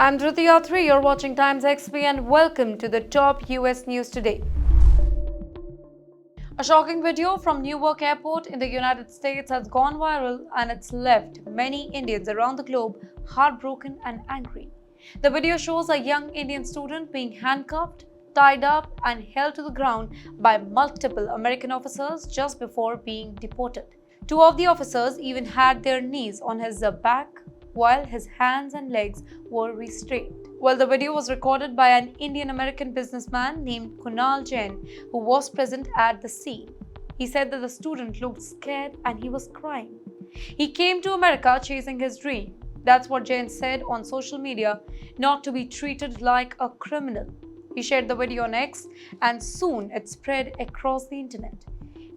I'm Dhruti Yatri, you're watching TimesXP and welcome to the top US news today. A shocking video from Newark Airport in the United States has gone viral and it's left many Indians around the globe heartbroken and angry. The video shows a young Indian student being handcuffed, tied up and held to the ground by multiple American officers just before being deported. Two of the officers even had their knees on his back while his hands and legs were restrained. Well, the video was recorded by an Indian-American businessman named Kunal Jain, who was present at the scene. He said that the student looked scared and he was crying. He came to America chasing his dream. That's what Jain said on social media, not to be treated like a criminal. He shared the video on X and soon it spread across the internet.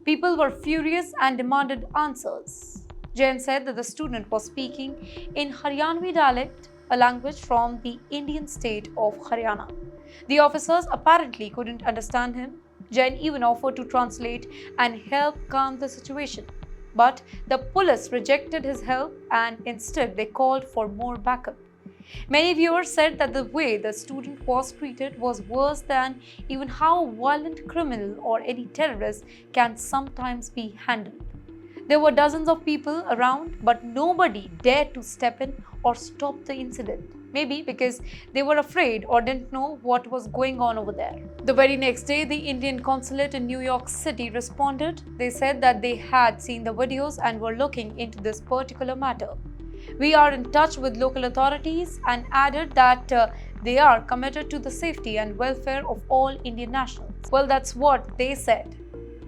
People were furious and demanded answers. Jain said that the student was speaking in Haryanvi dialect, a language from the Indian state of Haryana. The officers apparently couldn't understand him. Jain even offered to translate and help calm the situation. But the police rejected his help and instead they called for more backup. Many viewers said that the way the student was treated was worse than even how a violent criminal or any terrorist can sometimes be handled. There were dozens of people around, but nobody dared to step in or stop the incident. Maybe because they were afraid or didn't know what was going on over there. The very next day, the Indian consulate in New York City responded. They said that they had seen the videos and were looking into this particular matter. We are in touch with local authorities and added that they are committed to the safety and welfare of all Indian nationals. Well, that's what they said.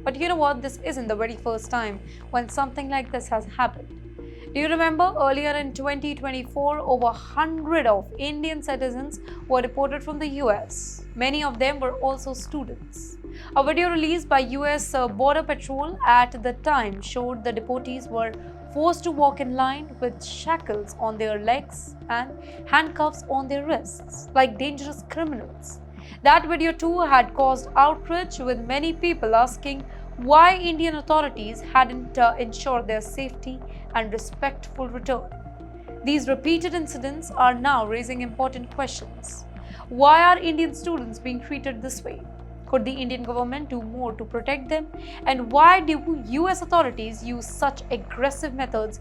But you know what? This isn't the very first time when something like this has happened. Do you remember earlier in 2024, over 100 of Indian citizens were deported from the US. Many of them were also students. A video released by US Border Patrol at the time showed the deportees were forced to walk in line with shackles on their legs and handcuffs on their wrists, like dangerous criminals. That video too had caused outrage, with many people asking why Indian authorities hadn't ensured their safety and respectful return. These repeated incidents are now raising important questions. Why are Indian students being treated this way? Could the Indian government do more to protect them? And why do US authorities use such aggressive methods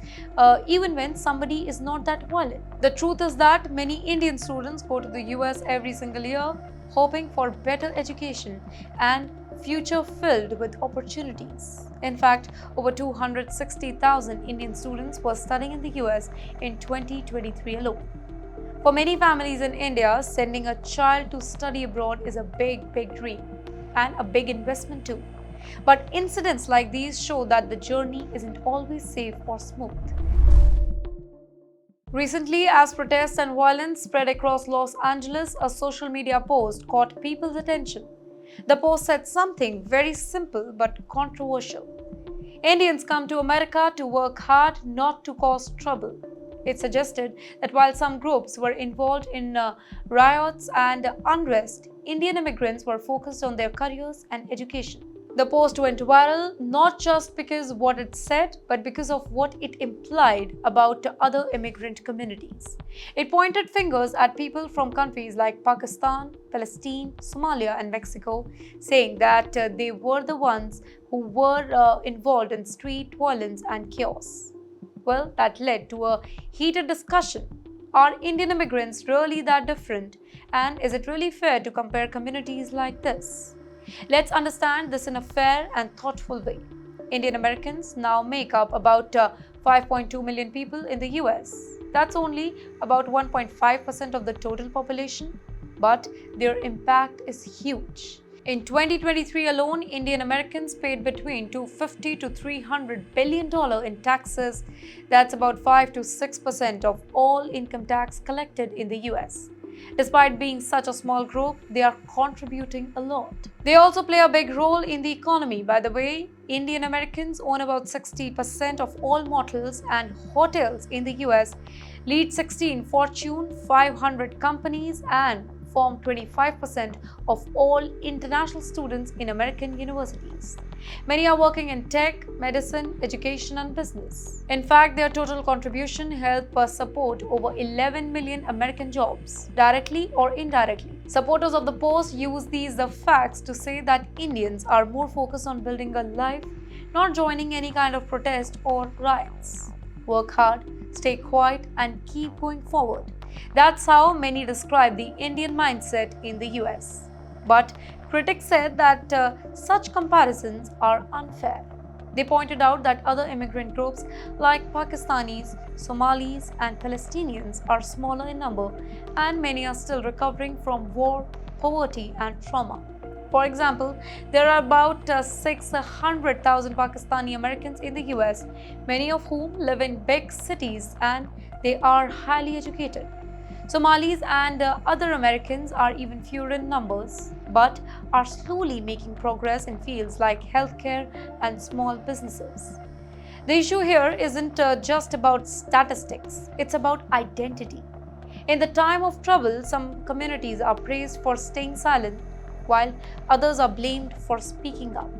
even when somebody is not that violent? The truth is that many Indian students go to the US every single year, hoping for better education and future filled with opportunities. In fact, over 260,000 Indian students were studying in the US in 2023 alone. For many families in India, sending a child to study abroad is a big dream and a big investment too. But incidents like these show that the journey isn't always safe or smooth. Recently, as protests and violence spread across Los Angeles, a social media post caught people's attention. The post said something very simple but controversial. Indians come to America to work hard, not to cause trouble. It suggested that while some groups were involved in riots and unrest, Indian immigrants were focused on their careers and education. The post went viral not just because of what it said, but because of what it implied about other immigrant communities. It pointed fingers at people from countries like Pakistan, Palestine, Somalia, and Mexico, saying that they were the ones who were involved in street violence and chaos. Well, that led to a heated discussion. Are Indian immigrants really that different? And is it really fair to compare communities like this? Let's understand this in a fair and thoughtful way. Indian Americans now make up about 5.2 million people in the US. That's only about 1.5% of the total population, but their impact is huge. In 2023 alone, Indian Americans paid between $250 to $300 billion in taxes. That's about 5 to 6% of all income tax collected in the US. Despite being such a small group, they are contributing a lot. They also play a big role in the economy. By the way, Indian Americans own about 60% of all motels and hotels in the US, lead 16 Fortune 500 companies, and form 25% of all international students in American universities. Many are working in tech, medicine, education, and business. In fact, their total contribution helped us support over 11 million American jobs, directly or indirectly. Supporters of the post use these facts to say that Indians are more focused on building a life, not joining any kind of protest or riots. Work hard, stay quiet, and keep going forward. That's how many describe the Indian mindset in the US. But critics said that such comparisons are unfair. They pointed out that other immigrant groups like Pakistanis, Somalis, and Palestinians are smaller in number, and many are still recovering from war, poverty, and trauma. For example, there are about 600,000 Pakistani Americans in the US, many of whom live in big cities and they are highly educated. Somalis and other Americans are even fewer in numbers, but are slowly making progress in fields like healthcare and small businesses. The issue here isn't just about statistics, it's about identity. In the time of trouble, some communities are praised for staying silent, while others are blamed for speaking up.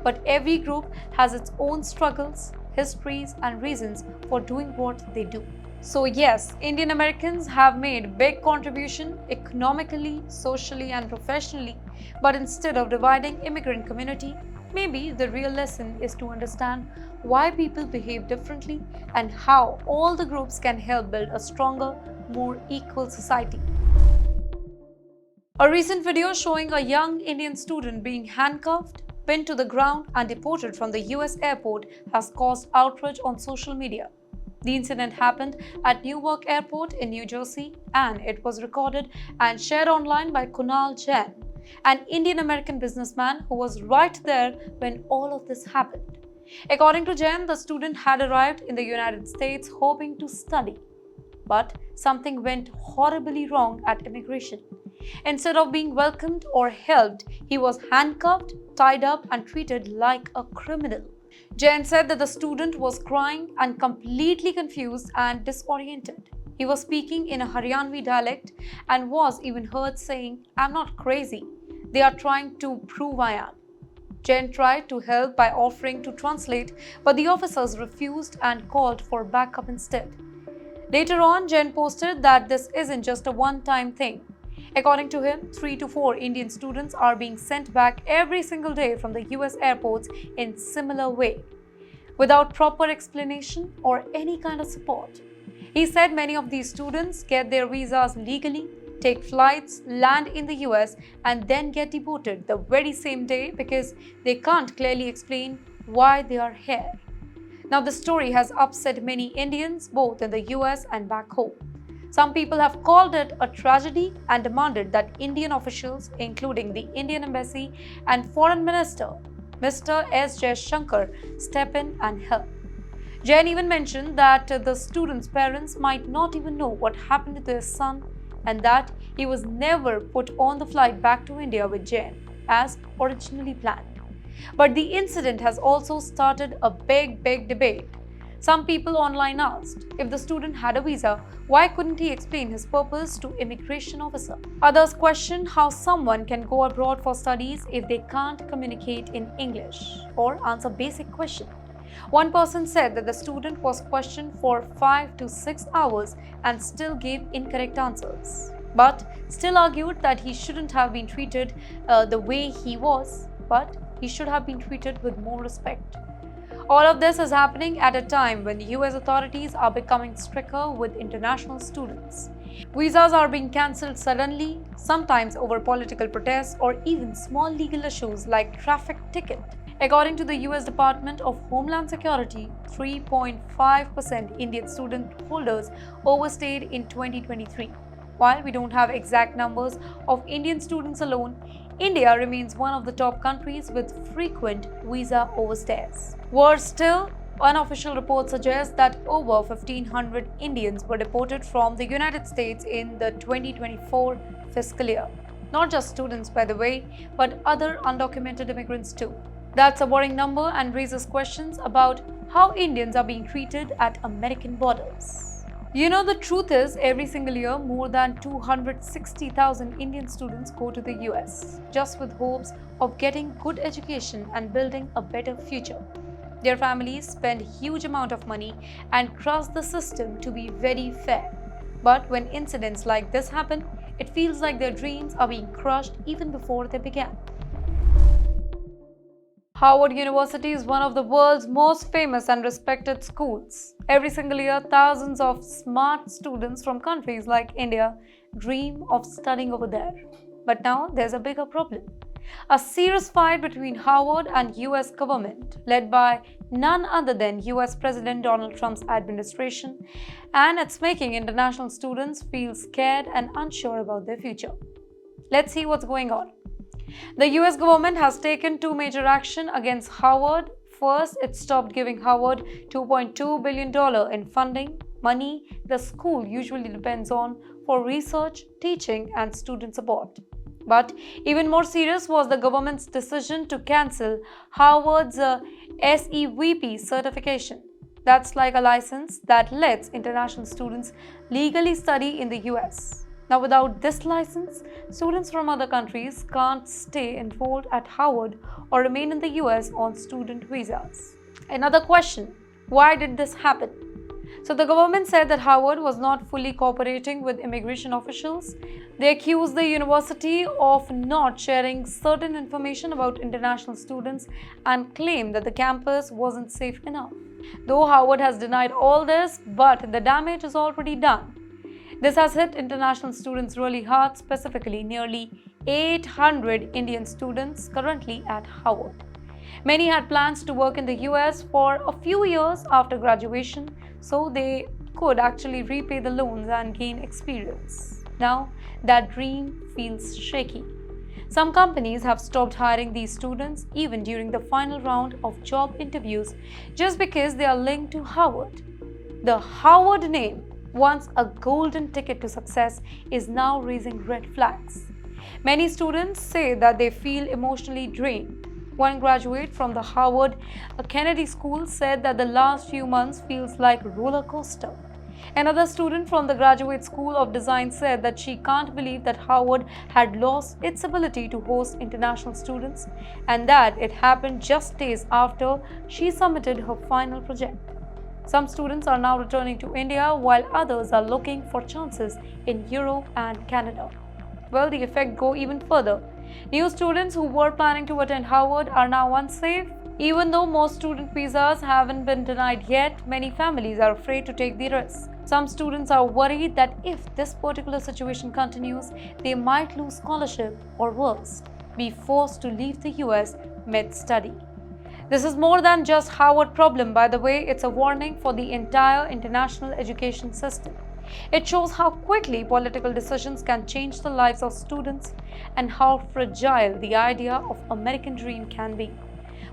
But every group has its own struggles, histories, and reasons for doing what they do. So yes, Indian Americans have made big contribution economically, socially, and professionally, but instead of dividing immigrant community, maybe the real lesson is to understand why people behave differently and how all the groups can help build a stronger, more equal society. A recent video showing a young Indian student being handcuffed, pinned to the ground, and deported from the US airport has caused outrage on social media. The incident happened at Newark Airport in New Jersey, and it was recorded and shared online by Kunal Jain, an Indian American businessman who was right there when all of this happened. According to Jain, the student had arrived in the United States hoping to study. But something went horribly wrong at immigration. Instead of being welcomed or helped, he was handcuffed, tied up, and treated like a criminal. Jain said that the student was crying and completely confused and disoriented. He was speaking in a Haryanvi dialect and was even heard saying, "I'm not crazy. They are trying to prove I am." Jain tried to help by offering to translate, but the officers refused and called for backup instead. Later on, Jain posted that this isn't just a one-time thing. According to him, 3 to 4 Indian students are being sent back every single day from the US airports in similar way, without proper explanation or any kind of support. He said many of these students get their visas legally, take flights, land in the US, and then get deported the very same day because they can't clearly explain why they are here. Now, the story has upset many Indians both in the US and back home. Some people have called it a tragedy and demanded that Indian officials, including the Indian Embassy and Foreign Minister, Mr. S. Jaishankar, step in and help. Jain even mentioned that the student's parents might not even know what happened to their son and that he was never put on the flight back to India with Jain as originally planned. But the incident has also started a big debate. Some people online asked, if the student had a visa, why couldn't he explain his purpose to immigration officer? Others questioned how someone can go abroad for studies if they can't communicate in English or answer basic questions. One person said that the student was questioned for 5 to 6 hours and still gave incorrect answers, but still argued that he shouldn't have been treated the way he was, but he should have been treated with more respect. All of this is happening at a time when US authorities are becoming stricter with international students. Visas are being cancelled suddenly, sometimes over political protests or even small legal issues like traffic ticket. According to the US Department of Homeland Security, 3.5% Indian student holders overstayed in 2023. While we don't have exact numbers of Indian students alone, India remains one of the top countries with frequent visa overstays. Worse still, unofficial reports suggest that over 1,500 Indians were deported from the United States in the 2024 fiscal year. Not just students, by the way, but other undocumented immigrants too. That's a worrying number and raises questions about how Indians are being treated at American borders. The truth is, every single year, more than 260,000 Indian students go to the US, just with hopes of getting good education and building a better future. Their families spend a huge amount of money and trust the system to be very fair. But when incidents like this happen, it feels like their dreams are being crushed even before they began. Harvard University is one of the world's most famous and respected schools. Every single year, thousands of smart students from countries like India dream of studying over there. But now there's a bigger problem. A serious fight between Harvard and US government, led by none other than US President Donald Trump's administration, and it's making international students feel scared and unsure about their future. Let's see what's going on. The US government has taken two major action against Harvard. First, it stopped giving Harvard $2.2 billion in funding, money the school usually depends on for research, teaching, and student support. But even more serious was the government's decision to cancel Harvard's SEVP certification. That's like a license that lets international students legally study in the US. Now, without this license, students from other countries can't stay enrolled at Harvard or remain in the US on student visas. Another question: why did this happen? So, the government said that Harvard was not fully cooperating with immigration officials. They accused the university of not sharing certain information about international students and claimed that the campus wasn't safe enough. Though Harvard has denied all this, but the damage is already done. This has hit international students really hard, specifically nearly 800 Indian students currently at Harvard. Many had plans to work in the US for a few years after graduation so they could actually repay the loans and gain experience. Now, that dream feels shaky. Some companies have stopped hiring these students even during the final round of job interviews just because they are linked to Harvard. The Harvard name, once a golden ticket to success, is now raising red flags. Many students say that they feel emotionally drained. One graduate from the Harvard Kennedy School said that the last few months feels like a roller coaster. Another student from the Graduate School of Design said that she can't believe that Harvard had lost its ability to host international students and that it happened just days after she submitted her final project. Some students are now returning to India while others are looking for chances in Europe and Canada. Well, the effect go even further. New students who were planning to attend Harvard are now unsafe. Even though most student visas haven't been denied yet, many families are afraid to take the risk. Some students are worried that if this particular situation continues, they might lose scholarship or worse, be forced to leave the US mid-study. This is more than just Harvard problem, by the way. It's a warning for the entire international education system. It shows how quickly political decisions can change the lives of students and how fragile the idea of American dream can be.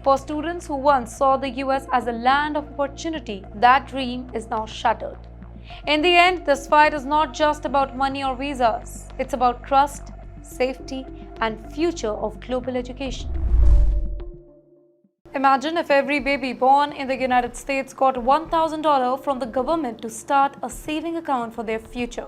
For students who once saw the US as a land of opportunity, that dream is now shattered. In the end, this fight is not just about money or visas. It's about trust, safety, and future of global education. Imagine if every baby born in the United States got $1,000 from the government to start a saving account for their future.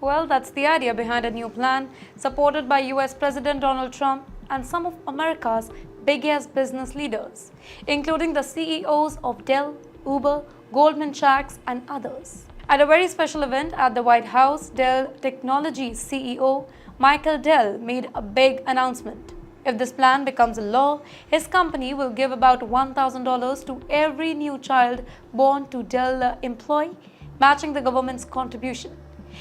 Well, that's the idea behind a new plan supported by US President Donald Trump and some of America's biggest business leaders, including the CEOs of Dell, Uber, Goldman Sachs, and others. At a very special event at the White House, Dell Technologies CEO Michael Dell made a big announcement. If this plan becomes a law, his company will give about $1,000 to every new child born to Dell employee, matching the government's contribution.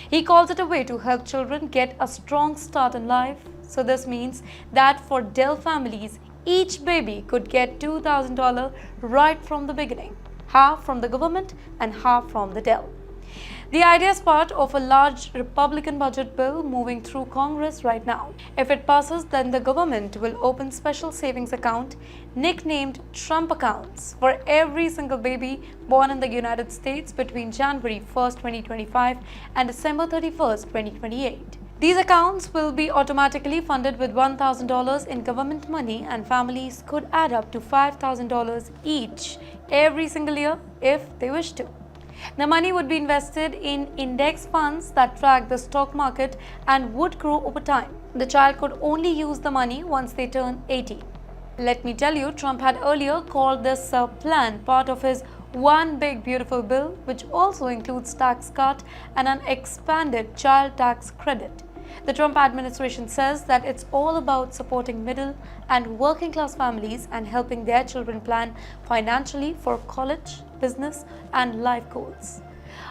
He calls it a way to help children get a strong start in life. So this means that for Dell families, each baby could get $2,000 right from the beginning, half from the government and half from the Dell. The idea is part of a large Republican budget bill moving through Congress right now. If it passes, then the government will open special savings account nicknamed Trump accounts for every single baby born in the United States between January 1st, 2025 and December 31st, 2028. These accounts will be automatically funded with $1,000 in government money, and families could add up to $5,000 each every single year if they wish to. The money would be invested in index funds that track the stock market and would grow over time. The child could only use the money once they turn 18. Let me tell you, Trump had earlier called this plan part of his One Big Beautiful Bill, which also includes tax cut and an expanded child tax credit. The Trump administration says that it's all about supporting middle and working class families and helping their children plan financially for college, business, and life goals.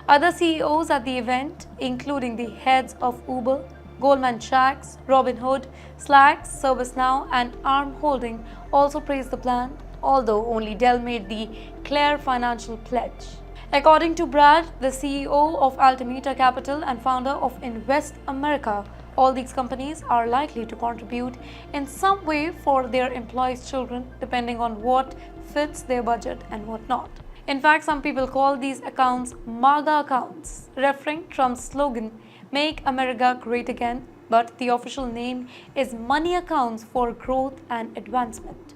Other CEOs at the event, including the heads of Uber, Goldman Sachs, Robinhood, Slack, ServiceNow, and ARM Holding, also praised the plan, although only Dell made the clear financial pledge. According to Brad, the CEO of Altimeter Capital and founder of Invest America, all these companies are likely to contribute in some way for their employees' children, depending on what fits their budget and what not. In fact, some people call these accounts MAGA accounts, referring Trump's slogan, Make America Great Again, but the official name is Money Accounts for Growth and Advancement.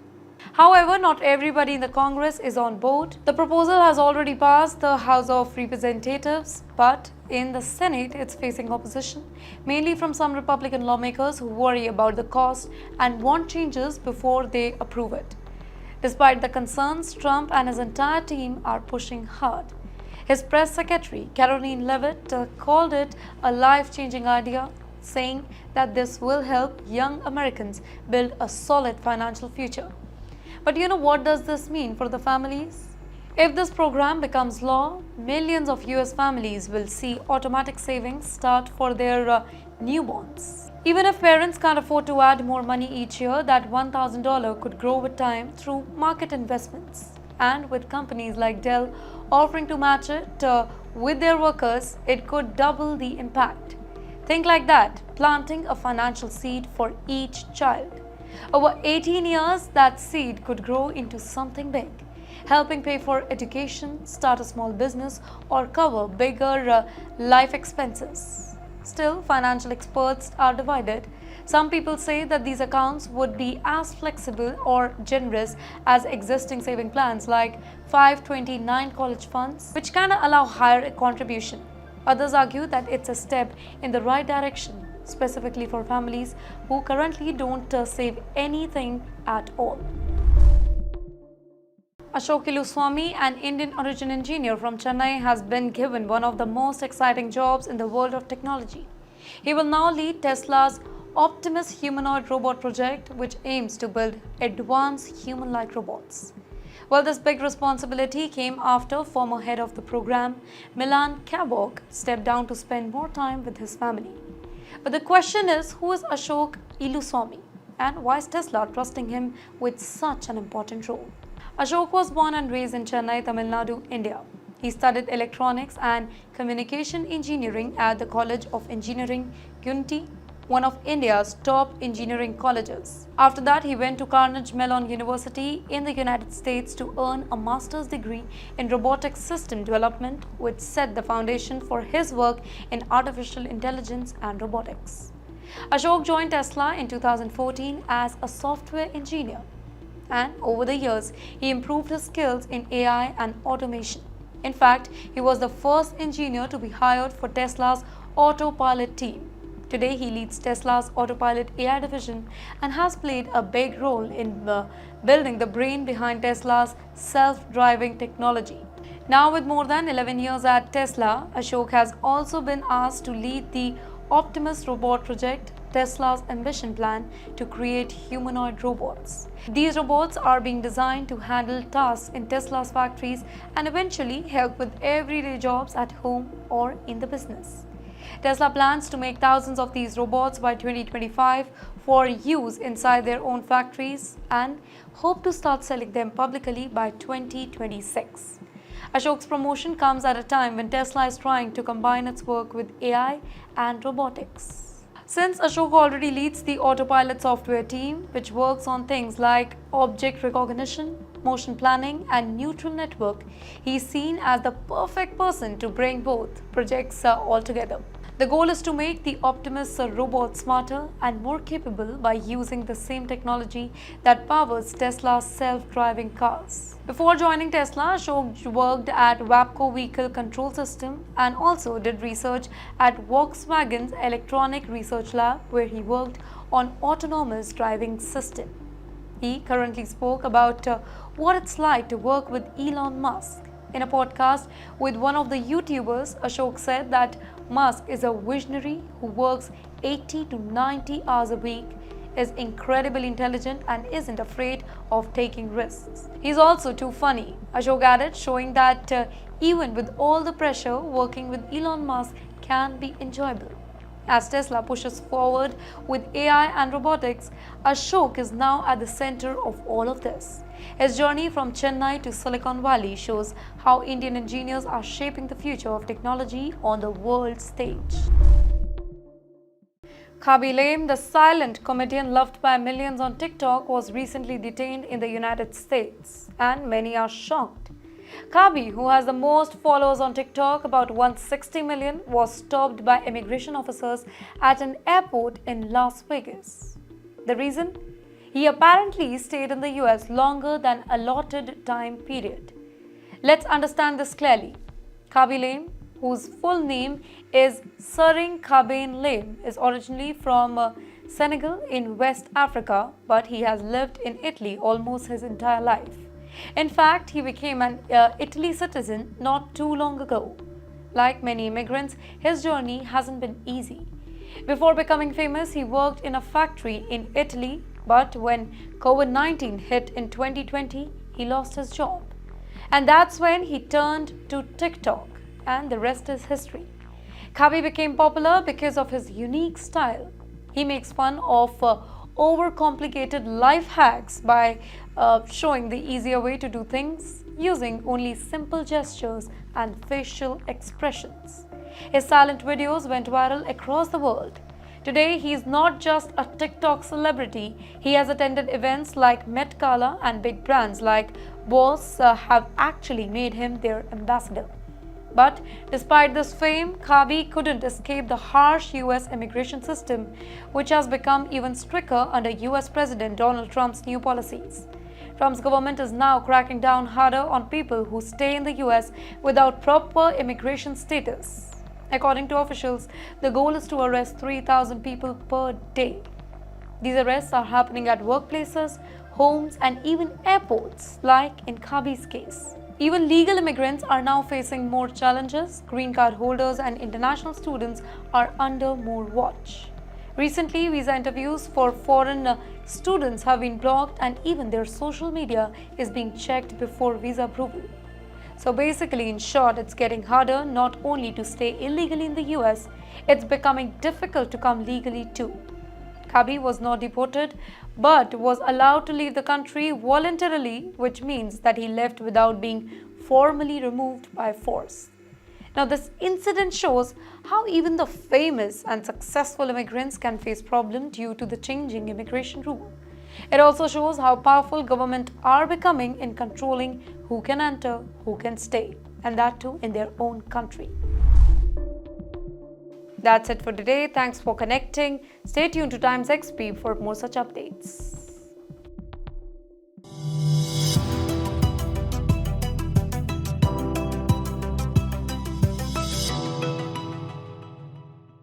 However, not everybody in the Congress is on board. The proposal has already passed the House of Representatives, but in the Senate it's facing opposition, mainly from some Republican lawmakers who worry about the cost and want changes before they approve it. Despite the concerns, Trump and his entire team are pushing hard. His press secretary, Caroline Leavitt, called it a life-changing idea, saying that this will help young Americans build a solid financial future. But what does this mean for the families? If this program becomes law, millions of US families will see automatic savings start for their newborns. Even if parents can't afford to add more money each year, that $1,000 could grow with time through market investments. And with companies like Dell offering to match it with their workers, it could double the impact. Think like that, planting a financial seed for each child. Over 18 years, that seed could grow into something big, helping pay for education, start a small business, or cover bigger life expenses. Still, financial experts are divided. Some people say that these accounts would be as flexible or generous as existing saving plans like 529 college funds, which kind of allow higher contribution. Others argue that it's a step in the right direction, specifically for families who currently don't save anything at all. Ashok Iluswamy, an Indian origin engineer from Chennai, has been given one of the most exciting jobs in the world of technology. He will now lead Tesla's Optimus humanoid robot project, which aims to build advanced human-like robots. Well, this big responsibility came after former head of the program, Milan Kabok, stepped down to spend more time with his family. But the question is, who is Ashok Iluswamy and why is Tesla trusting him with such an important role? Ashok was born and raised in Chennai, Tamil Nadu, India. He studied electronics and communication engineering at the College of Engineering, Unity, one of India's top engineering colleges. After that, he went to Carnegie Mellon University in the United States to earn a master's degree in robotics system development, which set the foundation for his work in artificial intelligence and robotics. Ashok joined Tesla in 2014 as a software engineer, and over the years, he improved his skills in AI and automation. In fact, he was the first engineer to be hired for Tesla's Autopilot team. Today, he leads Tesla's Autopilot AI division and has played a big role in building the brain behind Tesla's self-driving technology. Now, with more than 11 years at Tesla, Ashok has also been asked to lead the Optimus robot project, Tesla's ambition plan to create humanoid robots. These robots are being designed to handle tasks in Tesla's factories and eventually help with everyday jobs at home or in the business. Tesla plans to make thousands of these robots by 2025 for use inside their own factories and hope to start selling them publicly by 2026. Ashok's promotion comes at a time when Tesla is trying to combine its work with AI and robotics. Since Ashok already leads the Autopilot software team, which works on things like object recognition, motion planning, and neural network, he is seen as the perfect person to bring both projects all together. The goal is to make the Optimus robot smarter and more capable by using the same technology that powers Tesla's self-driving cars. Before joining Tesla, Ashok worked at WABCO Vehicle Control System and also did research at Volkswagen's Electronic Research Lab, where he worked on autonomous driving system. He currently spoke about what it's like to work with Elon Musk. In a podcast with one of the YouTubers, Ashok said that Musk is a visionary who works 80 to 90 hours a week, is incredibly intelligent and isn't afraid of taking risks. He's also too funny, Ashok added, showing that even with all the pressure, working with Elon Musk can be enjoyable. As Tesla pushes forward with AI and robotics, Ashok is now at the center of all of this. His journey from Chennai to Silicon Valley shows how Indian engineers are shaping the future of technology on the world stage. Kabi Lame, the silent comedian loved by millions on TikTok, was recently detained in the United States, and many are shocked. Kabi, who has the most followers on TikTok, about 160 million, was stopped by immigration officers at an airport in Las Vegas. The reason? He apparently stayed in the US longer than allotted time period. Let's understand this clearly. Kabi Lame, whose full name is Kabi Lame, is originally from Senegal in West Africa, but he has lived in Italy almost his entire life. In fact, he became an Italy citizen not too long ago. Like many immigrants, his journey hasn't been easy. Before becoming famous, he worked in a factory in Italy, but when COVID-19 hit in 2020, he lost his job. And that's when he turned to TikTok, and the rest is history. Kabi became popular because of his unique style. He makes fun of overcomplicated life hacks by showing the easier way to do things using only simple gestures and facial expressions. His silent videos went viral across the world. Today, he is not just a TikTok celebrity. He has attended events like Met Gala, and big brands like Boss have actually made him their ambassador. But despite this fame, Kabi couldn't escape the harsh US immigration system, which has become even stricter under US President Donald Trump's new policies. Trump's government is now cracking down harder on people who stay in the US without proper immigration status. According to officials, the goal is to arrest 3,000 people per day. These arrests are happening at workplaces, homes, and even airports, like in Kabi's case. Even legal immigrants are now facing more challenges. Green card holders and international students are under more watch. Recently, visa interviews for foreign students have been blocked, and even their social media is being checked before visa approval. So basically, in short, it's getting harder not only to stay illegally in the US, it's becoming difficult to come legally too. Kabi was not deported, but was allowed to leave the country voluntarily, which means that he left without being formally removed by force. Now, this incident shows how even the famous and successful immigrants can face problems due to the changing immigration rule. It also shows how powerful governments are becoming in controlling who can enter, who can stay, and that too in their own country. That's it for today. Thanks for connecting. Stay tuned to TimesXP for more such updates.